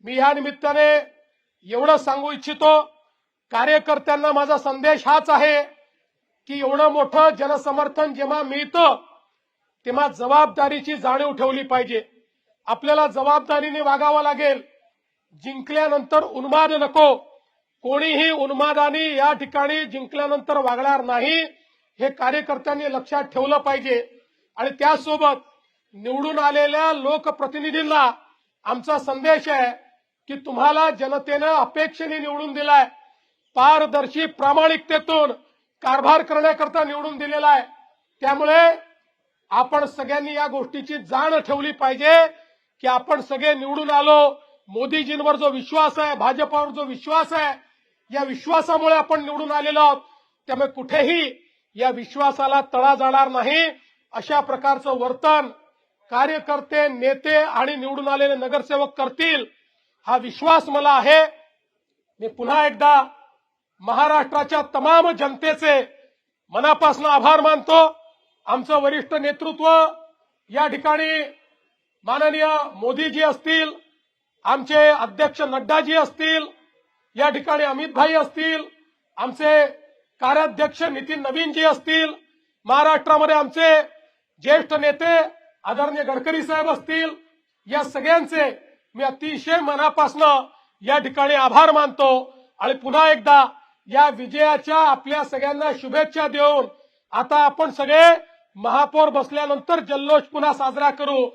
मी या निमित्ताने एवढं सांगू इच्छितो, कार्यकर्त्यांना माझा संदेश हाच आहे की एवढं मोठं जनसमर्थन जेव्हा मिळतं तेव्हा जबाबदारीची जाणीव ठेवली पाहिजे। आपल्याला जबाबदारीने वागावं लागेल। जिंकल्यानंतर उन्माद नको, कोणीही उन्मादाने या ठिकाणी जिंकल्यानंतर वागणार नाही, हे कार्यकर्त्यांनी लक्षात ठेवलं पाहिजे। आणि त्यासोबत निवडून आलेल्या लोकप्रतिनिधींना आमचा संदेश आहे की तुम्हाला जनतेनं अपेक्षेने निवडून दिलाय, पारदर्शी प्रामाणिकतेतून कारभार करण्याकरता निवडून दिलेला आहे। त्यामुळे आपण सगळ्यांनी या गोष्टीची जाण ठेवली पाहिजे की आपण सगळे निवडून आलो, मोदीजींवर जो विश्वास आहे, भाजपावर जो विश्वास आहे, या विश्वासामुळे आपण निवडून आलेलो आहोत। त्यामुळे कुठेही या विश्वासाला तडा जाणार नाही, अशा प्रकारचं वर्तन कार्यकर्ते, नेते आणि निवडून आलेले नगरसेवक करतील, हा विश्वास मला आहे। मी पुन्हा एकदा महाराष्ट्राच्या तमाम जनतेचे मनापासून आभार मानतो। आमचं वरिष्ठ नेतृत्व या ठिकाणी माननीय मोदीजी असतील, आमचे अध्यक्ष नड्डाजी असतील, या ठिकाणी अमित भाई असतील, आमचे कार्याध्यक्ष नितीन नवीनजी असतील, महाराष्ट्रामध्ये आमचे ज्येष्ठ नेते आदरणीय गडकरी साहेब असतील, या सगळ्यांचे मी अतिशय मनापासून या ठिकाणी आभार मानतो। आणि पुन्हा एकदा या विजयाच्या आपल्या सगळ्यांना शुभेच्छा देऊन आता आपण सगळे महापौर बसल्यानंतर जल्लोष पुन्हा साजरा करू।